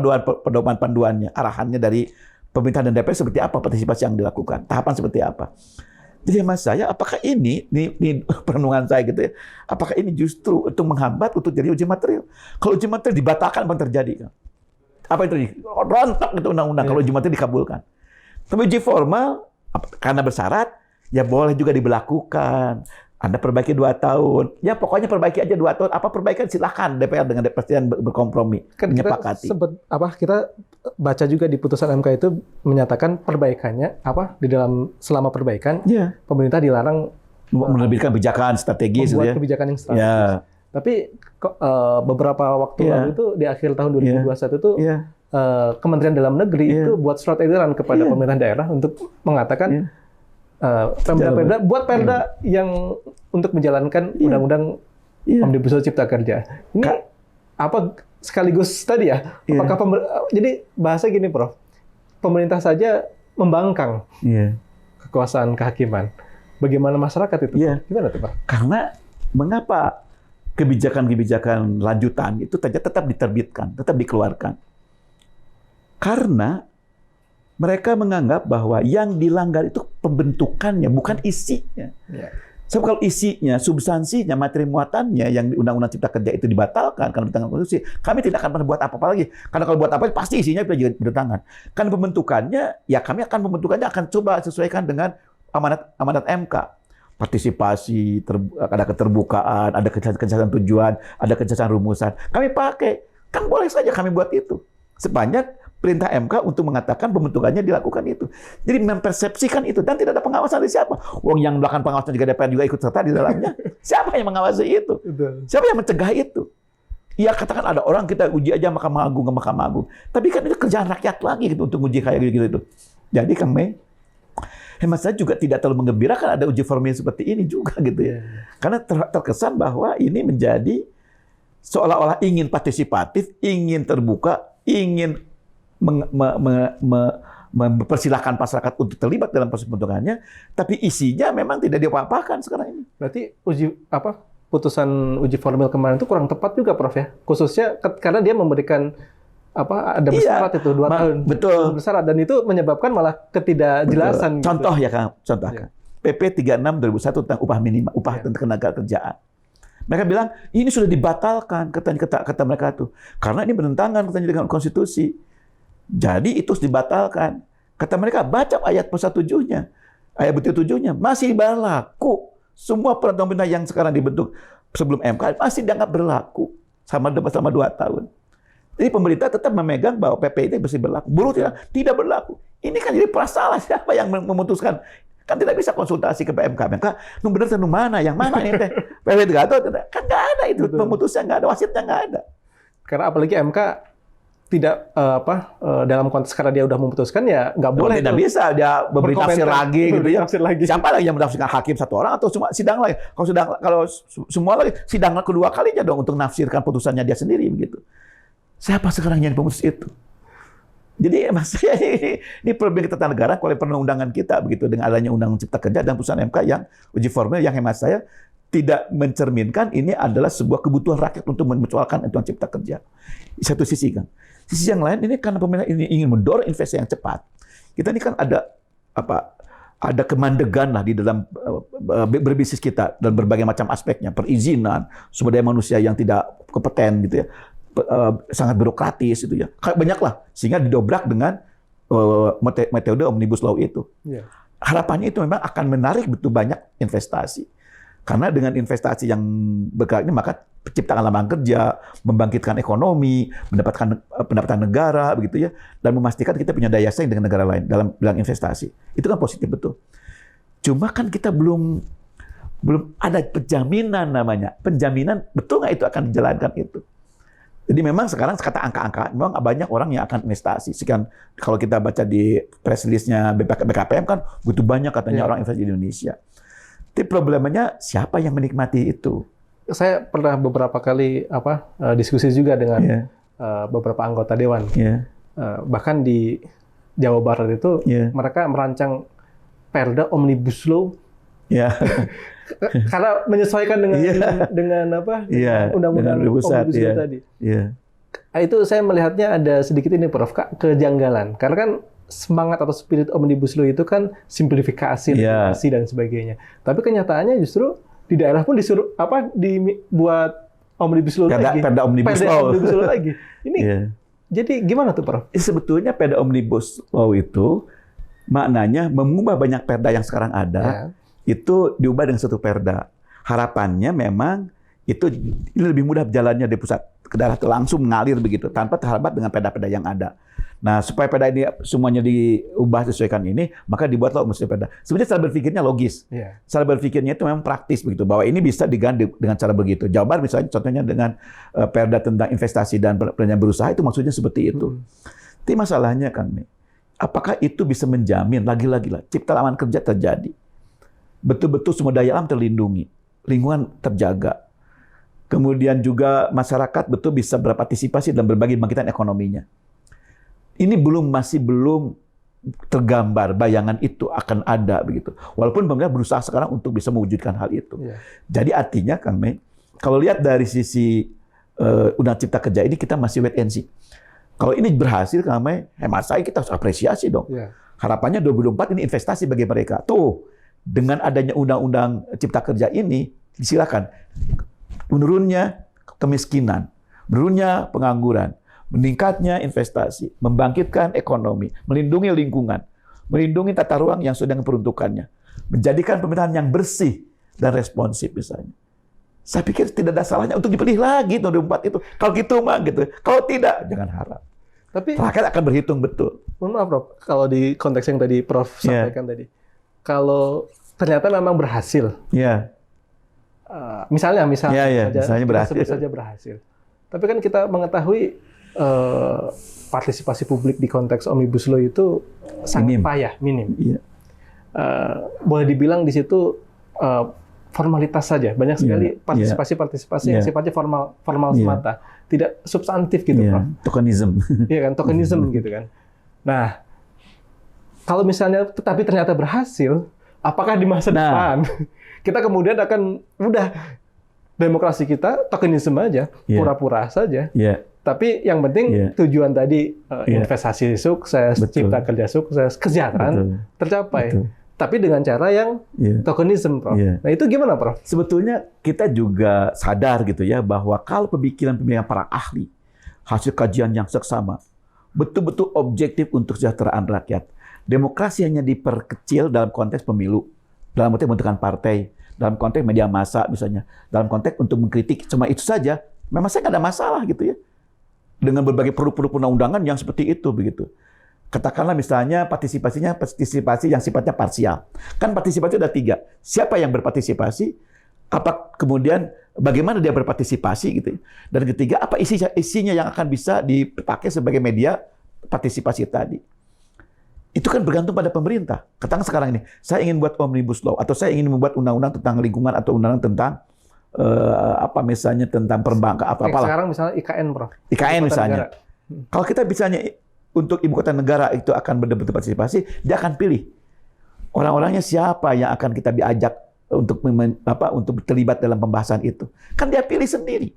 panduannya, arahannya dari pemerintah dan DPR seperti apa partisipasi yang dilakukan, tahapan seperti apa. Jadi mas saya, apakah ini perenungan saya gitu ya, apakah ini justru untuk menghambat untuk jadi uji material? Kalau uji material dibatalkan, apa yang terjadi? Apa yang terjadi? Rontok itu undang-undang kalau uji material dikabulkan. Tapi uji formal, karena bersyarat, ya boleh juga diberlakukan. Anda perbaiki 2 tahun. Ya pokoknya perbaiki aja 2 tahun. Apa perbaikan silahkan DPR dengan Presiden berkompromi. Kan menyepakati. Kita baca juga di putusan MK itu menyatakan perbaikannya di dalam selama perbaikan pemerintah dilarang menerbitkan kebijakan strategis, membuat kebijakan yang strategis. Tapi beberapa waktu lalu itu di akhir tahun 2021 itu Kementerian Dalam Negeri itu buat surat edaran kepada pemerintah daerah untuk mengatakan buat perda yang untuk menjalankan undang-undang Omnibus Law Cipta Kerja. Ini sekaligus tadi ya, apakah jadi bahasa gini, Prof, pemerintah saja membangkang kekuasaan kehakiman. Bagaimana masyarakat itu? Gimana tuh, Pak? Karena mengapa kebijakan-kebijakan lanjutan itu tetap diterbitkan, tetap dikeluarkan? Karena mereka menganggap bahwa yang dilanggar itu pembentukannya, bukan isinya. Sebab kalau isinya, substansinya, materi muatannya yang di Undang-Undang Cipta Kerja itu dibatalkan karena bertentangan konstitusi, kami tidak akan pernah buat apa-apa lagi. Karena kalau buat apa pasti isinya juga bertentangan. Karena pembentukannya, ya kami akan pembentukannya akan coba sesuaikan dengan amanat MK. Partisipasi, ada keterbukaan, ada kejelasan tujuan, ada kejelasan rumusan. Kami pakai, kan boleh saja kami buat itu. Sebanyak perintah MK untuk mengatakan pembentukannya dilakukan itu. Jadi mempersepsikan itu dan tidak ada pengawasan dari siapa. Wong yang melakukan pengawasan juga DPR juga ikut serta di dalamnya. Siapa yang mengawasi itu? Siapa yang mencegah itu? Ya katakan ada orang kita uji aja Mahkamah Agung ke Mahkamah Agung. Tapi kan itu kerjaan rakyat lagi gitu untuk uji kayak gitu itu. Jadi Kang Mei, hemat saya juga tidak terlalu menggembirakan ada uji formil seperti ini juga gitu ya. Karena terkesan bahwa ini menjadi seolah-olah ingin partisipatif, ingin terbuka, ingin mempersilahkan masyarakat untuk terlibat dalam proses pembentukannya, tapi isinya memang tidak diapa-apakan sekarang ini. Berarti putusan uji formil kemarin itu kurang tepat juga, Prof ya. Khususnya karena dia memberikan ada bersyarat itu 2 tahun. Betul. Bersyarat dan itu menyebabkan malah ketidakjelasan. Betul. Contoh gitu. Ya Kang, contoh. Ya. PP 36 2001 tentang upah minimum, upah tentang tenaga kerjaan. Mereka bilang ini sudah dibatalkan kata mereka tuh karena ini bertentangan katanya dengan konstitusi. Jadi itu harus dibatalkan. Kata mereka baca ayat pasal 7-nya. Ayat betul 7-nya masih berlaku. Semua peraturan yang sekarang dibentuk sebelum MK masih dianggap berlaku selama 2 tahun. Jadi pemerintah tetap memegang bahwa PP ini masih berlaku. Buruh tidak berlaku. Ini kan jadi prasalah, siapa yang memutuskan? Kan tidak bisa konsultasi ke PMK. MK, nu bener nu mana? Yang mana ini teh? PP 3 kan nggak ada itu. Pemutusnya nggak ada, wasitnya nggak ada. Karena apalagi MK tidak dalam konteks karena dia udah memutuskan ya nggak boleh. Tidak bisa dia memberi tafsir lagi gitu ya. Siapa lagi yang menafsirkan, hakim satu orang atau cuma sidang lagi? Kalau semua lagi sidang kedua kalinya dong untuk menafsirkan putusannya dia sendiri begitu. Siapa sekarang yang pemutus itu? Jadi maksudnya ini problem ketatanegaraan oleh perundang-undangan kita begitu dengan adanya Undang-Undang Cipta Kerja dan putusan MK yang uji formil yang hemat saya tidak mencerminkan ini adalah sebuah kebutuhan rakyat untuk mencualkan Undang-Undang Cipta Kerja. Di satu sisi kan. Sisi yang lain ini karena pemerintah ini ingin mendorong investasi yang cepat. Kita ini kan ada kemandegan lah di dalam berbisnis kita dan berbagai macam aspeknya, perizinan, sumber daya manusia yang tidak kompeten gitu ya. Sangat birokratis itu ya. Banyaklah sehingga didobrak dengan metode Omnibus Law itu. Yeah. Harapannya itu memang akan menarik betul banyak investasi. Karena dengan investasi yang bergerak ini maka penciptaan lapangan kerja, membangkitkan ekonomi, mendapatkan pendapatan negara begitu ya, dan memastikan kita punya daya saing dengan negara lain dalam bidang investasi. Itu kan positif betul. Cuma kan kita belum ada penjaminan namanya. Penjaminan betul nggak itu akan dijalankan itu. Jadi memang sekarang kata angka-angka, memang banyak orang yang akan investasi. Sekian kalau kita baca di press release-nya BKPM kan begitu banyak katanya orang investasi di Indonesia. Tapi problemnya siapa yang menikmati itu? Saya pernah beberapa kali diskusi juga dengan beberapa anggota dewan. Bahkan di Jawa Barat itu mereka merancang Perda Omnibus Law. Karena menyesuaikan dengan undang-undang Omnibus Law tadi. Itu saya melihatnya ada sedikit ini Prof, kejanggalan. Karena kan semangat atau spirit Omnibus Law itu kan simplifikasi, regulasi dan sebagainya. Tapi kenyataannya justru di daerah pun disuruh dibuat Omnibus Law lagi. Perda Omnibus Law lagi. Ini jadi gimana tuh Prof? Sebetulnya Perda Omnibus Law itu maknanya mengubah banyak perda yang sekarang ada. Itu diubah dengan satu perda. Harapannya memang itu ini lebih mudah jalannya dari pusat ke daerah langsung mengalir begitu tanpa terhambat dengan perda-perda yang ada. Nah, supaya perda ini semuanya diubah sesuaikan ini, maka dibuatlah mesti perda. Sebenarnya cara berpikirnya logis. Cara berpikirnya itu memang praktis begitu, bahwa ini bisa diganti dengan cara begitu. Jawa Barat misalnya contohnya dengan perda tentang investasi dan perencanaan berusaha itu maksudnya seperti itu. Tapi masalahnya Kang, apakah itu bisa menjamin lagi-lagi lah cipta lapangan kerja terjadi? Betul-betul semua daya alam terlindungi, lingkungan terjaga. Kemudian juga masyarakat betul bisa berpartisipasi dalam berbagai bangkitan ekonominya. Ini masih belum tergambar bayangan itu akan ada begitu. Walaupun pemerintah berusaha sekarang untuk bisa mewujudkan hal itu. Jadi artinya Kang Mei, kalau lihat dari sisi Undang Cipta Kerja ini kita masih wait and see. Kalau ini berhasil Kang Mei, hemat saya kita harus apresiasi dong. Harapannya 2024 ini investasi bagi mereka. Tuh. Dengan adanya Undang-Undang Cipta Kerja ini, disilakan menurunnya kemiskinan, menurunnya pengangguran, meningkatnya investasi, membangkitkan ekonomi, melindungi lingkungan, melindungi tata ruang yang sudah peruntukannya, menjadikan pemerintahan yang bersih dan responsif misalnya. Saya pikir tidak ada salahnya untuk dipilih lagi 2024 itu. Kalau gitu mah gitu. Kalau tidak, jangan harap. Tapi rakyat akan berhitung betul. Mohon maaf Prof, kalau di konteks yang tadi Prof sampaikan tadi. Kalau ternyata memang berhasil, misalnya berhasil. sebut saja berhasil. Tapi kan kita mengetahui partisipasi publik di konteks Omnibus Law itu sangat minim. Iya. Boleh dibilang di situ formalitas saja. Banyak sekali partisipasi yang sifatnya formal semata, tidak substantif gitu, Prof. Tokenism. Iya kan, tokenism gitu kan. Nah, kalau misalnya tetapi ternyata berhasil, apakah di masa depan kita kemudian akan udah demokrasi kita tokenisme aja, pura-pura saja. Tapi yang penting tujuan tadi investasi sukses, cipta kerja sukses, kesejahteraan tercapai. Tapi dengan cara yang tokenisme, Prof. Nah, itu gimana, Prof? Sebetulnya kita juga sadar gitu ya bahwa kalau pemikiran-pemikiran para ahli, hasil kajian yang seksama, betul-betul objektif untuk kesejahteraan rakyat. Demokrasi hanya diperkecil dalam konteks pemilu, dalam konteks pembentukan partai, dalam konteks media massa misalnya, dalam konteks untuk mengkritik cuma itu saja. Memang saya nggak ada masalah gitu ya dengan berbagai produk-produk undang-undangan yang seperti itu begitu. Katakanlah misalnya partisipasi yang sifatnya parsial. Kan partisipasi ada 3. Siapa yang berpartisipasi? Apa kemudian bagaimana dia berpartisipasi gitu ya. Dan ketiga, apa isinya yang akan bisa dipakai sebagai media partisipasi tadi. Itu kan bergantung pada pemerintah. Katakan sekarang ini, saya ingin buat Omnibus Law atau saya ingin membuat undang-undang tentang lingkungan atau undang-undang tentang misalnya tentang perbankan apalah. Sekarang misalnya IKN, Prof. IKN misalnya. Kalau kita misalnya untuk ibu kota negara itu akan betul-betul partisipasi, dia akan pilih orang-orangnya siapa yang akan kita diajak untuk terlibat dalam pembahasan itu. Kan dia pilih sendiri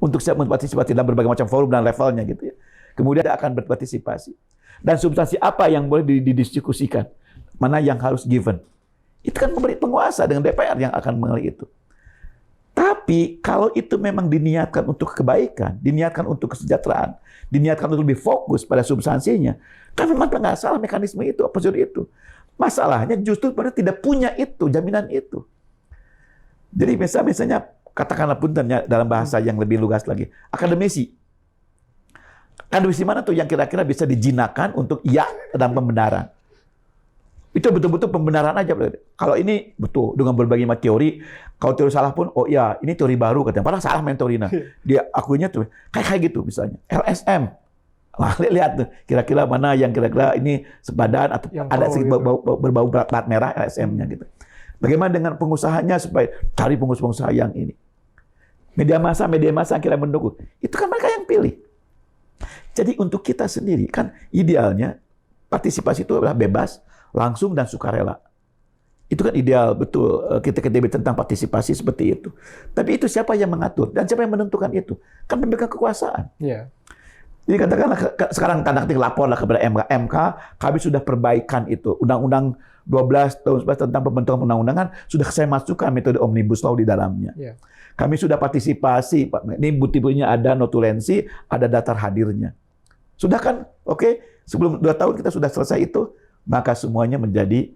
untuk siap berpartisipasi dalam berbagai macam forum dan levelnya gitu ya. Kemudian dia akan berpartisipasi. Dan substansi apa yang boleh didiskusikan, mana yang harus given. Itu kan penguasa dengan DPR yang akan menilai itu. Tapi kalau itu memang diniatkan untuk kebaikan, diniatkan untuk kesejahteraan, diniatkan untuk lebih fokus pada substansinya, kan memang nggak salah mekanisme itu, prosedur itu. Masalahnya justru pada tidak punya itu, jaminan itu. Jadi misalnya katakanlah pun dalam bahasa yang lebih luas lagi, akademisi. Akademisi mana tuh yang kira-kira bisa dijinakan untuk dalam pembenaran? Itu betul-betul pembenaran aja. Kalau ini betul dengan berbagai macam teori, kalau teori salah pun, oh iya ini teori baru katanya. Padahal salah main teorinya. Dia akunya tuh kayak gitu misalnya. LSM. Nah, lihat tuh kira-kira mana yang kira-kira ini sepadan atau yang ada sedikit berbau plat merah LSM-nya gitu. Bagaimana dengan pengusahanya supaya cari pengusaha yang ini. Media massa yang kira mendukung. Itu kan mereka yang pilih. Jadi untuk kita sendiri kan idealnya partisipasi itu adalah bebas, langsung dan sukarela. Itu kan ideal betul kita tentang partisipasi seperti itu. Tapi itu siapa yang mengatur dan siapa yang menentukan itu? Kan pemegang kekuasaan. Yeah. Jadi katakanlah sekarang tanda ketik laporlah kepada MK, kami sudah perbaikan itu. Undang-Undang 12 tahun 11 tentang pembentukan undang-undangan sudah saya masukkan metode Omnibus Law di dalamnya. Yeah. Kami sudah partisipasi, ini bukti-buktinya ada notulensi, ada daftar hadirnya. Sudah kan? Oke, sebelum 2 tahun kita sudah selesai itu, maka semuanya menjadi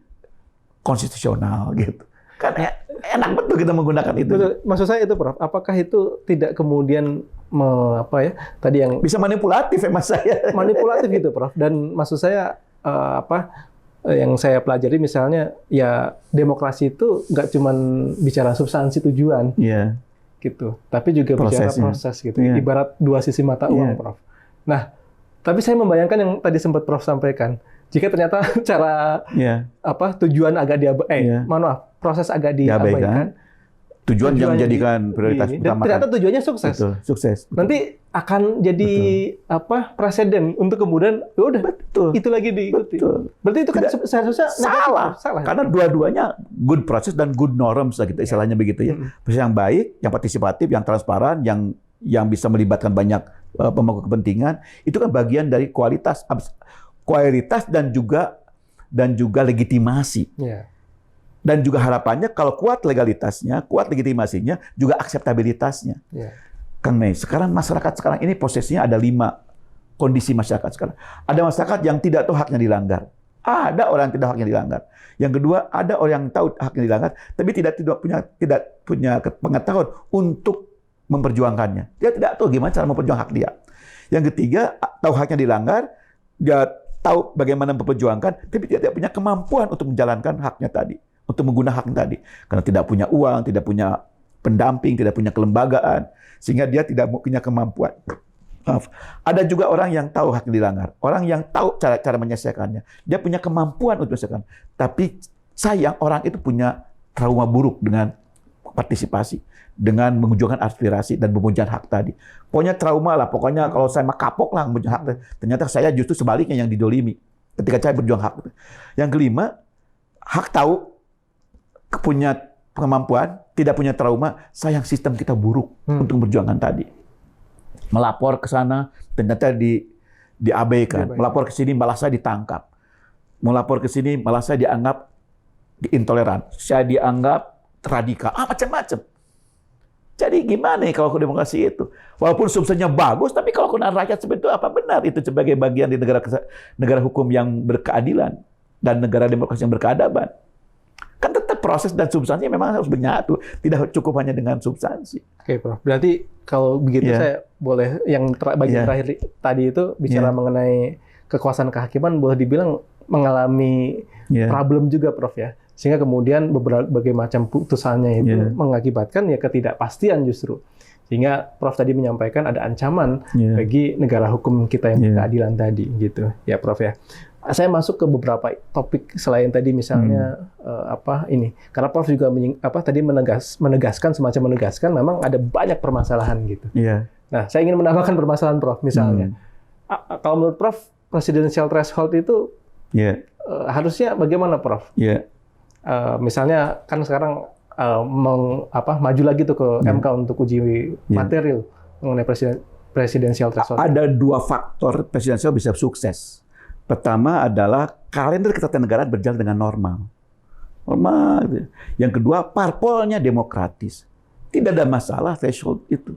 konstitusional gitu. Kan enak betul kita menggunakan itu. Betul. Maksud saya itu, Prof. Apakah itu tidak kemudian tadi yang bisa manipulatif Mas saya. Manipulatif gitu, Prof. Dan maksud saya yang saya pelajari misalnya ya demokrasi itu nggak cuma bicara substansi tujuan. Iya. Gitu. Tapi juga bicara proses gitu. Yeah. Ibarat 2 sisi mata uang, Prof. Nah, tapi saya membayangkan yang tadi sempat Prof sampaikan. Jika ternyata cara tujuan agak proses agak diabaikan, tujuan yang menjadikan prioritas utama. Dan ternyata tujuannya sukses. Betul, sukses. Betul. Nanti akan jadi presiden untuk kemudian udah itu lagi diikuti. Betul. Berarti itu kan seharusnya salah. Karena dua-duanya good process dan good norms lah gitu istilahnya begitu ya. Proses yang baik, yang partisipatif, yang transparan, yang bisa melibatkan banyak pemangku kepentingan, itu kan bagian dari kualitas dan juga legitimasi. Yeah. Dan juga harapannya kalau kuat legalitasnya, kuat legitimasinya, juga akseptabilitasnya. Yeah. Kang Mei, sekarang masyarakat sekarang ini posisinya ada 5 kondisi masyarakat sekarang. Ada masyarakat yang tidak tahu haknya dilanggar. Ada orang yang tidak haknya dilanggar. Yang kedua, ada orang yang tahu haknya dilanggar, tapi tidak punya pengetahuan untuk memperjuangkannya. Dia tidak tahu gimana cara memperjuangkan hak dia. Yang ketiga, tahu haknya dilanggar, dia tahu bagaimana memperjuangkan, tapi tidak punya kemampuan untuk menjalankan haknya tadi, untuk menggunakan hak tadi, karena tidak punya uang, tidak punya pendamping, tidak punya kelembagaan, sehingga dia tidak punya kemampuan. Maaf. Ada juga orang yang tahu hak dilanggar, orang yang tahu cara menyelesaikannya. Dia punya kemampuan untuk menyelesaikan. Tapi sayang orang itu punya trauma buruk dengan partisipasi, dengan menunjukkan aspirasi dan memuja hak tadi. Pokoknya trauma lah, pokoknya kalau saya mah kapok lah memuja hak. Ternyata saya justru sebaliknya yang didolimi ketika saya berjuang hak. Yang kelima, hak tahu, punya kemampuan, tidak punya trauma, sayang sistem kita buruk untuk memperjuangkan tadi. Melapor ke sana, ternyata diabaikan. Melapor ke sini, malah saya ditangkap. Melapor ke sini, malah saya dianggap intoleran. Saya dianggap radikal. Macam-macam. Jadi gimana nih kalau demokrasi itu? Walaupun substansinya bagus, tapi kalau keundangan rakyat seperti itu, apa benar itu sebagai bagian di negara hukum yang berkeadilan dan negara demokrasi yang berkeadaban? Kan tetap proses dan substansi memang harus menyatu, tidak cukup hanya dengan substansi. Oke, Prof. Berarti kalau begitu saya boleh yang bagian terakhir tadi itu bicara mengenai kekuasaan kehakiman, boleh dibilang mengalami problem juga, Prof ya. Sehingga kemudian berbagai macam putusannya itu mengakibatkan ya ketidakpastian justru. Sehingga Prof tadi menyampaikan ada ancaman bagi negara hukum kita yang berkeadilan tadi gitu. Ya, Prof ya. Saya masuk ke beberapa topik selain tadi misalnya karena Prof juga tadi menegaskan memang ada banyak permasalahan gitu. Nah, saya ingin menambahkan permasalahan Prof misalnya. Kalau menurut Prof presidential threshold itu harusnya bagaimana Prof? Misalnya kan sekarang maju lagi tuh ke MK untuk uji material mengenai presidential threshold. Ada dua faktor presidensial bisa sukses. Pertama adalah kalender ketatanegaraan berjalan dengan normal. Yang kedua, parpolnya demokratis. Tidak ada masalah threshold itu.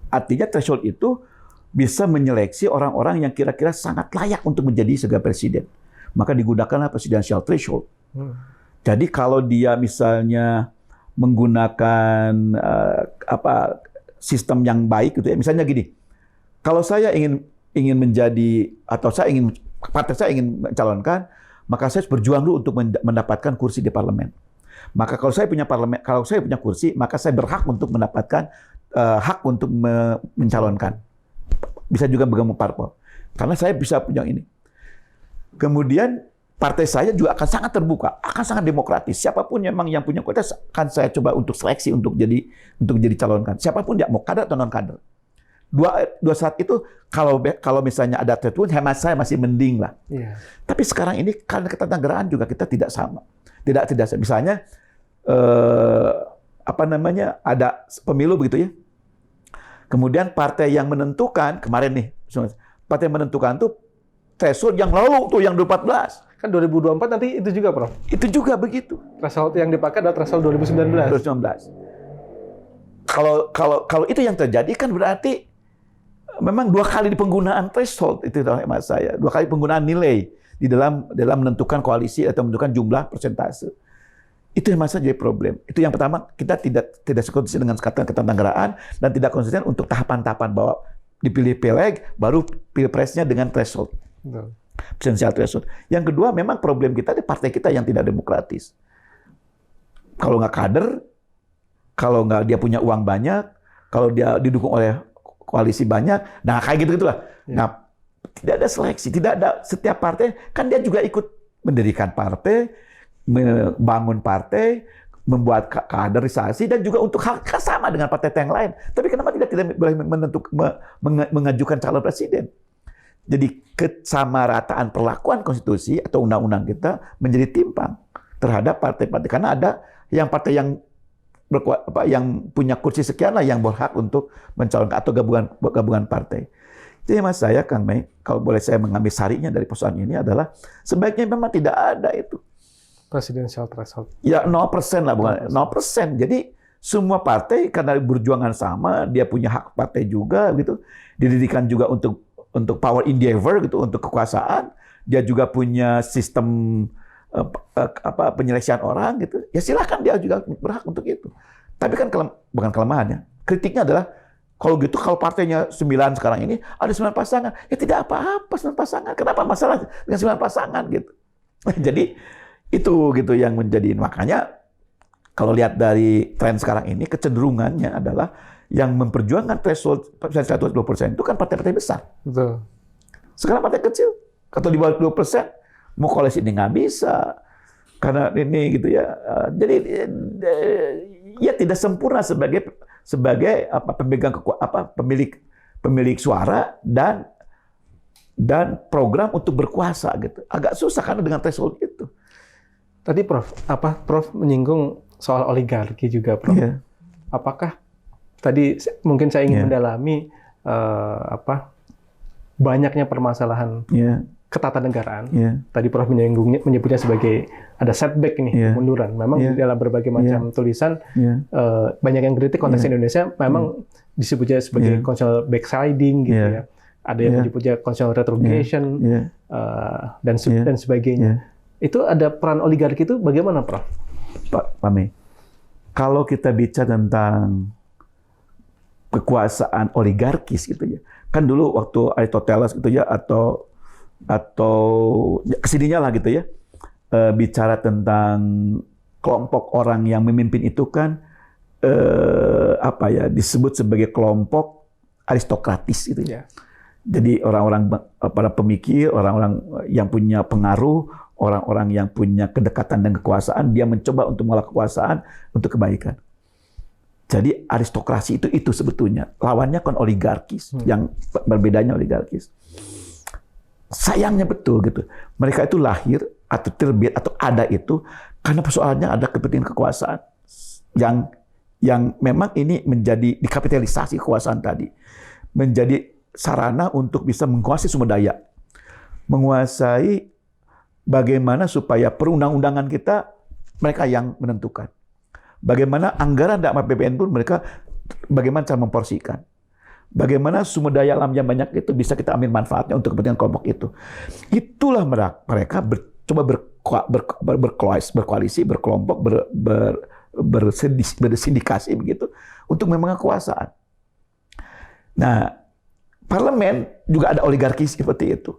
Artinya threshold itu bisa menyeleksi orang-orang yang kira-kira sangat layak untuk menjadi sebagai presiden. Maka digunakanlah presidential threshold. Jadi kalau dia misalnya menggunakan sistem yang baik gitu ya. Misalnya gini. Kalau saya ingin menjadi atau partai saya ingin mencalonkan, maka saya harus berjuang dulu untuk mendapatkan kursi di parlemen. Maka kalau saya punya kursi, maka saya berhak untuk mendapatkan hak untuk mencalonkan. Bisa juga bergabung parpol. Karena saya bisa punya ini. Kemudian partai saya juga akan sangat terbuka, akan sangat demokratis. Siapapun memang yang punya kualitas akan saya coba untuk seleksi untuk jadi calonkan. Siapapun dia mau kader atau non kader. Dua saat itu kalau misalnya ada threshold, hemat saya masih mending lah. Tapi sekarang ini karena ketatanegaraan juga kita tidak sama. Tidak misalnya ada pemilu begitu ya. Kemudian partai yang menentukan kemarin nih, partai yang menentukan tuh threshold yang lalu tuh yang 2014. Kan 2024 nanti itu juga, Prof. Itu juga begitu. Threshold yang dipakai adalah threshold 2019. Kalau itu yang terjadi kan berarti memang 2 kali di penggunaan threshold itu hemat saya. 2 kali penggunaan nilai di dalam menentukan koalisi atau menentukan jumlah persentase. Itu yang masa jadi problem. Itu yang pertama, kita tidak sekonsisten dengan ketatanegaraan dan tidak konsisten untuk tahapan-tahapan bahwa dipilih pileg baru pilpresnya dengan threshold. Presidential threshold. Yang kedua, memang problem kita di partai kita yang tidak demokratis. Kalau nggak kader, kalau nggak dia punya uang banyak, kalau dia didukung oleh koalisi banyak, nah kayak gitu-gitulah. Nah, tidak ada seleksi, tidak ada setiap partai, kan dia juga ikut mendirikan partai, membangun partai, membuat kaderisasi, dan juga untuk hal sama dengan partai yang lain. Tapi kenapa tidak boleh mengajukan calon presiden? Jadi kesamarataan perlakuan konstitusi atau undang-undang kita menjadi timpang terhadap partai-partai. Karena ada yang partai yang punya kursi sekian lah yang berhak untuk mencalonkan atau gabungan partai. Jadi mas saya, Kang Mei, kalau boleh saya mengambil sarinya dari persoalan ini adalah sebaiknya memang tidak ada itu. Presidential threshold. Ya 0% lah, bukan 0%. Jadi semua partai karena berjuangan sama, dia punya hak partai juga gitu. Didirikan juga untuk power endeavor gitu, untuk kekuasaan. Dia juga punya sistem penyeleksian orang gitu. Ya silahkan dia juga berhak untuk itu. Tapi kan bukan kelemahannya. Kritiknya adalah kalau partainya 9 sekarang ini ada 9 pasangan, ya tidak apa-apa 9 pasangan. Kenapa masalah dengan 9 pasangan gitu? Jadi itu gitu yang menjadi, makanya kalau lihat dari tren sekarang ini, kecenderungannya adalah yang memperjuangkan threshold 120% itu kan partai-partai besar. Betul. Sekarang partai kecil, atau di bawah 20%, mau koalisi ini nggak bisa. Karena ini gitu ya. Jadi ya tidak sempurna sebagai pemegang pemilik suara dan program untuk berkuasa gitu. Agak susah karena dengan threshold itu. Tadi Prof menyinggung soal oligarki juga, Prof. Yeah. Apakah tadi mungkin saya ingin mendalami banyaknya permasalahan ketatanegaraan. Tadi Prof menyebutnya sebagai ada setback nih, kemunduran. Memang dalam berbagai macam tulisan banyak yang kritik konteks Indonesia memang disebutnya sebagai constitutional backsliding gitu ya. Ada yang menyebutnya constitutional retrogression dan sebagainya. Itu ada peran oligarki itu bagaimana, Prof? Pak Pame, kalau kita bicara tentang kekuasaan oligarkis gitu ya, kan dulu waktu Aristoteles gitu ya atau kesininya lah gitu ya, bicara tentang kelompok orang yang memimpin itu kan disebut sebagai kelompok aristokratis gitu ya. Jadi orang-orang para pemikir, orang-orang yang punya pengaruh, orang-orang yang punya kedekatan dengan kekuasaan, dia mencoba untuk mengolah kekuasaan untuk kebaikan. Jadi aristokrasi itu sebetulnya. Lawannya kan oligarkis, yang berbedanya oligarkis. Sayangnya betul gitu. Mereka itu lahir atau terbit atau ada itu karena persoalannya ada kepentingan kekuasaan yang memang ini menjadi dikapitalisasi kekuasaan tadi. Menjadi sarana untuk bisa menguasai sumber daya. Menguasai bagaimana supaya perundang-undangan kita mereka yang menentukan. Bagaimana anggaran dan APBN pun mereka bagaimana cara memporsikan. Bagaimana sumber daya alam yang banyak itu bisa kita ambil manfaatnya untuk kepentingan kelompok itu. Itulah mereka coba berkoalisi, berkelompok, bersindikasi begitu untuk memegang kekuasaan. Nah, parlemen juga ada oligarki seperti itu.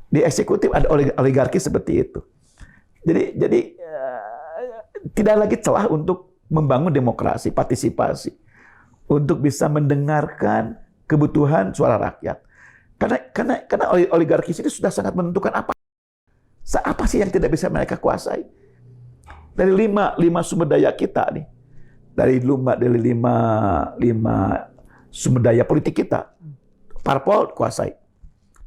Di eksekutif ada oligarki seperti itu. Jadi tidak lagi celah untuk membangun demokrasi, partisipasi, untuk bisa mendengarkan kebutuhan suara rakyat. Karena oligarki ini sudah sangat menentukan apa sih yang tidak bisa mereka kuasai. Dari lima sumber daya kita nih, dari lima sumber daya politik kita, parpol dikuasai,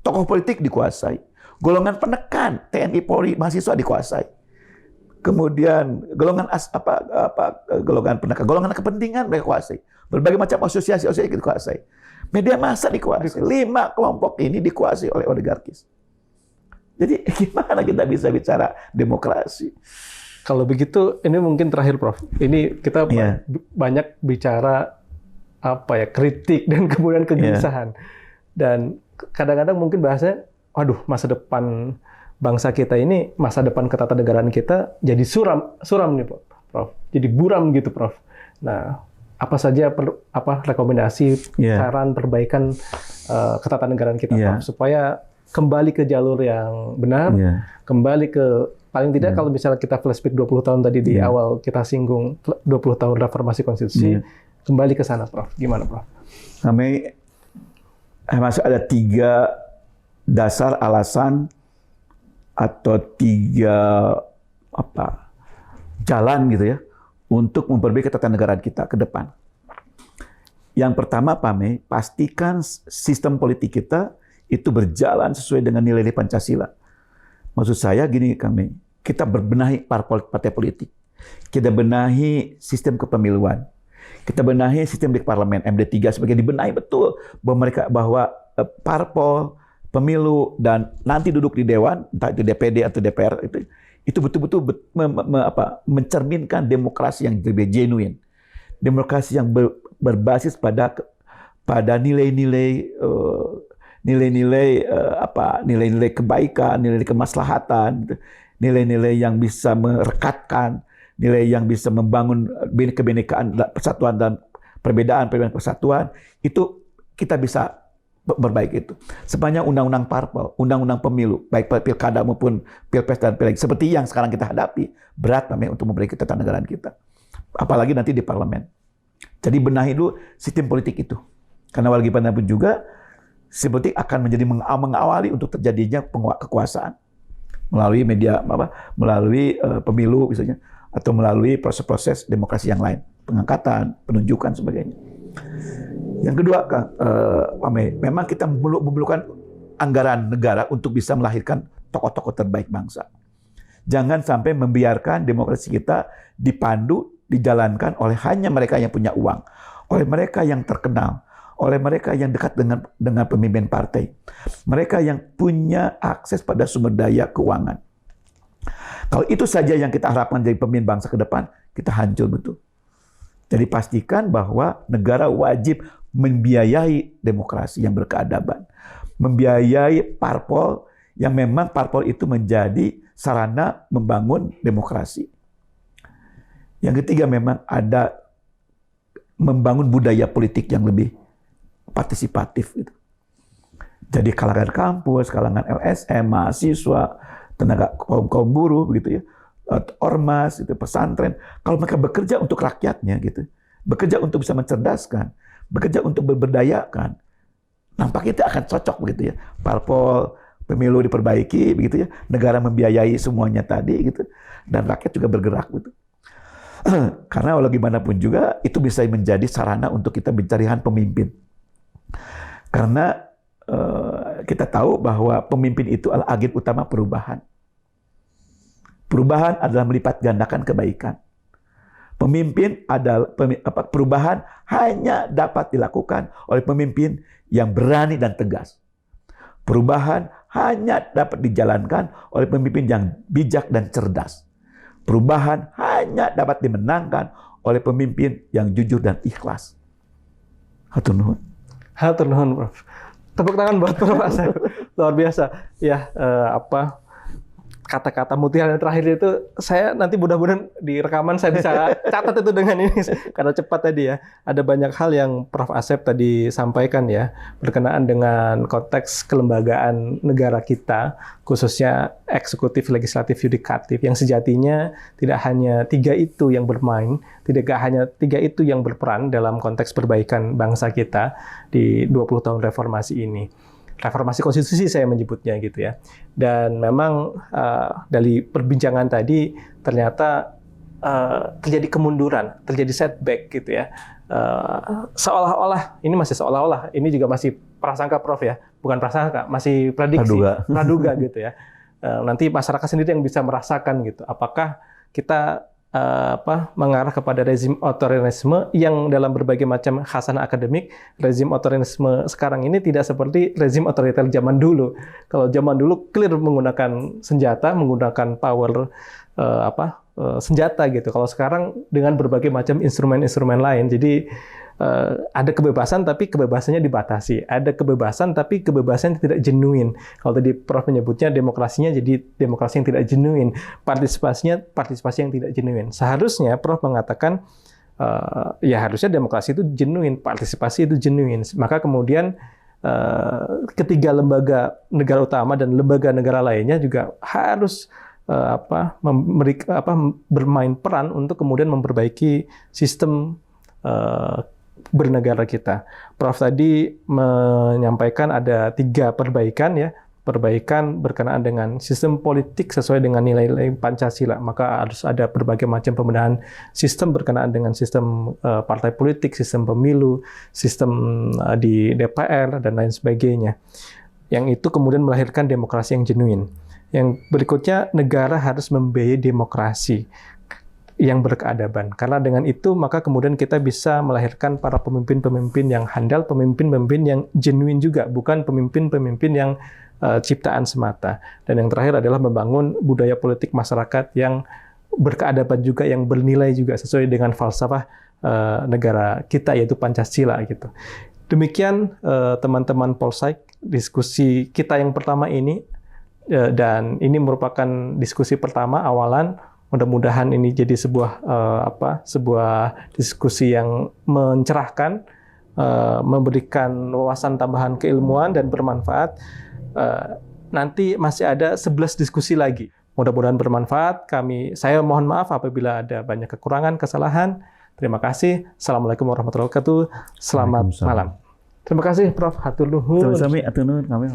tokoh politik dikuasai, golongan penekan TNI Polri mahasiswa dikuasai. Kemudian golongan penekan, golongan kepentingan mereka kuasai. Berbagai macam asosiasi dikuasai. Media massa dikuasai. 5 kelompok ini dikuasai oleh oligarkis. Jadi gimana kita bisa bicara demokrasi? Kalau begitu, ini mungkin terakhir, Prof. Ini kita banyak bicara kritik dan kemudian kegelisahan. Dan kadang-kadang mungkin bahasanya, waduh, masa depan bangsa kita ini, masa depan ketatanegaraan kita jadi suram nih, Prof. Jadi buram gitu, Prof. Nah, apa saja rekomendasi, saran perbaikan ketatanegaraan kita, Prof, supaya kembali ke jalur yang benar, kembali ke paling tidak kalau misalnya kita flashback 20 tahun tadi di awal kita singgung 20 tahun reformasi konstitusi, kembali ke sana, Prof. Gimana, Prof? Kami masih ada 3 dasar alasan atau 3 jalan gitu ya untuk memperbaiki ketatanegaraan kita ke depan. Yang pertama, Pame, pastikan sistem politik kita itu berjalan sesuai dengan nilai-nilai Pancasila. Maksud saya gini, kita berbenahi partai politik, kita benahi sistem kepemiluan, kita benahi sistem di parlemen MD3 sebagai dibenahi betul bahwa parpol, pemilu, dan nanti duduk di dewan, entah itu DPD atau DPR, itu betul-betul mencerminkan demokrasi yang lebih genuine. Demokrasi yang berbasis pada nilai-nilai nilai-nilai kebaikan, nilai kemaslahatan, nilai-nilai yang bisa merekatkan, nilai yang bisa membangun kebenekaan, persatuan dan perbedaan persatuan, itu kita bisa berbaik itu. Sepanjang undang-undang parpol, undang-undang pemilu, baik pilkada maupun pilpres dan pileg, seperti yang sekarang kita hadapi, berat namanya untuk memperbaiki ketatanegaraan kita. apalagi nanti di parlemen. Jadi benahi dulu sistem politik itu. Karena bagaimanapun juga sistem politik akan menjadi mengawali untuk terjadinya kekuasaan melalui media melalui pemilu misalnya, atau melalui proses-proses demokrasi yang lain, pengangkatan, penunjukan sebagainya. Yang kedua, memang kita memerlukan anggaran negara untuk bisa melahirkan tokoh-tokoh terbaik bangsa. Jangan sampai membiarkan demokrasi kita dipandu, dijalankan oleh hanya mereka yang punya uang, oleh mereka yang terkenal, oleh mereka yang dekat dengan pemimpin partai, mereka yang punya akses pada sumber daya keuangan. Kalau itu saja yang kita harapkan dari pemimpin bangsa ke depan, kita hancur betul. Jadi pastikan bahwa negara wajib membiayai demokrasi yang berkeadaban, membiayai parpol yang memang parpol itu menjadi sarana membangun demokrasi. Yang ketiga, memang ada membangun budaya politik yang lebih partisipatif. Jadi kalangan kampus, kalangan LSM, mahasiswa, tenaga kaum buruh, begitu ya, ormas, itu pesantren. Kalau mereka bekerja untuk rakyatnya, gitu, bekerja untuk bisa mencerdaskan, bekerja untuk berberdayakan, nampaknya itu akan cocok, begitu ya. Parpol, pemilu diperbaiki, begitu ya, negara membiayai semuanya tadi, gitu, dan rakyat juga bergerak, gitu. Karena walau gimana pun juga itu bisa menjadi sarana untuk kita mencarikan pemimpin. Karena kita tahu bahwa pemimpin itu adalah agen utama perubahan. Perubahan adalah melipat gandakan kebaikan. Pemimpin adalah perubahan hanya dapat dilakukan oleh pemimpin yang berani dan tegas. Perubahan hanya dapat dijalankan oleh pemimpin yang bijak dan cerdas. Perubahan hanya dapat dimenangkan oleh pemimpin yang jujur dan ikhlas. Hatur nuhun. Hatur nuhun, Prof. Tepuk tangan buat Prof Asep. Luar biasa. Ya, kata-kata mutiara yang terakhir itu, saya nanti mudah-mudahan di rekaman saya bisa catat itu dengan ini, karena cepat tadi ya. Ada banyak hal yang Prof Asep tadi sampaikan ya, berkenaan dengan konteks kelembagaan negara kita, khususnya eksekutif, legislatif, yudikatif, yang sejatinya tidak hanya tiga itu yang bermain, tidak hanya tiga itu yang berperan dalam konteks perbaikan bangsa kita di 20 tahun reformasi ini. Reformasi konstitusi saya menyebutnya gitu ya. Dan memang dari perbincangan tadi ternyata terjadi kemunduran, terjadi setback gitu ya. Seolah-olah, ini masih seolah-olah, ini juga masih prasangka Prof ya, bukan prasangka, masih prediksi, praduga gitu ya. Nanti masyarakat sendiri yang bisa merasakan gitu, apakah kita mengarah kepada rezim otoritarisme yang dalam berbagai macam khasanah akademik, rezim otoritarisme sekarang ini tidak seperti rezim otoriter zaman dulu. Kalau zaman dulu clear menggunakan senjata, menggunakan power senjata gitu. Kalau sekarang dengan berbagai macam instrumen-instrumen lain. Jadi ada kebebasan tapi kebebasannya dibatasi. Ada kebebasan tapi kebebasan yang tidak genuine. Kalau tadi Prof menyebutnya demokrasinya jadi demokrasi yang tidak genuine. Partisipasinya partisipasi yang tidak genuine. Seharusnya Prof mengatakan ya harusnya demokrasi itu genuine, partisipasi itu genuine. Maka kemudian ketiga lembaga negara utama dan lembaga negara lainnya juga harus bermain peran untuk kemudian memperbaiki sistem bernegara kita. Prof tadi menyampaikan ada 3 perbaikan ya. Perbaikan berkenaan dengan sistem politik sesuai dengan nilai-nilai Pancasila. Maka harus ada berbagai macam pembenahan sistem berkenaan dengan sistem partai politik, sistem pemilu, sistem di DPR, dan lain sebagainya. Yang itu kemudian melahirkan demokrasi yang genuine. Yang berikutnya, negara harus membiayai demokrasi yang berkeadaban. Karena dengan itu, maka kemudian kita bisa melahirkan para pemimpin-pemimpin yang handal, pemimpin-pemimpin yang genuine juga, bukan pemimpin-pemimpin yang ciptaan semata. Dan yang terakhir adalah membangun budaya politik masyarakat yang berkeadaban juga, yang bernilai juga, sesuai dengan falsafah negara kita, yaitu Pancasila gitu. Demikian teman-teman Polsek, diskusi kita yang pertama ini, dan ini merupakan diskusi pertama awalan. Mudah-mudahan ini jadi sebuah diskusi yang mencerahkan, memberikan wawasan tambahan keilmuan dan bermanfaat. Nanti masih ada 11 diskusi lagi. Mudah-mudahan bermanfaat. Saya mohon maaf apabila ada banyak kekurangan, kesalahan. Terima kasih. Assalamualaikum warahmatullahi wabarakatuh. Selamat malam. Terima kasih Prof. Hatur nuhun. Sami-sami, atur nuhun, kami